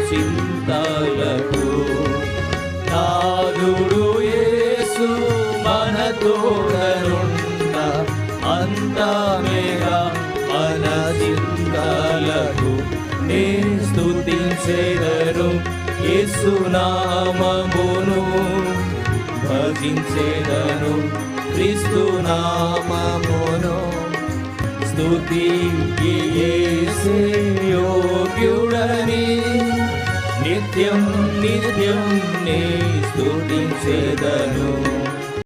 చింతలకు. నాదుడు యేసు మన తోడనుండ అంతమేగా మన చింతలకు. నే స్తుతించెదను యేసు నామమును, భజించెదను క్రీస్తు నామమును. స్తుతికి యేసే యోగ్యుడని నిత్యం నిత్యం నే స్తుతించెదను.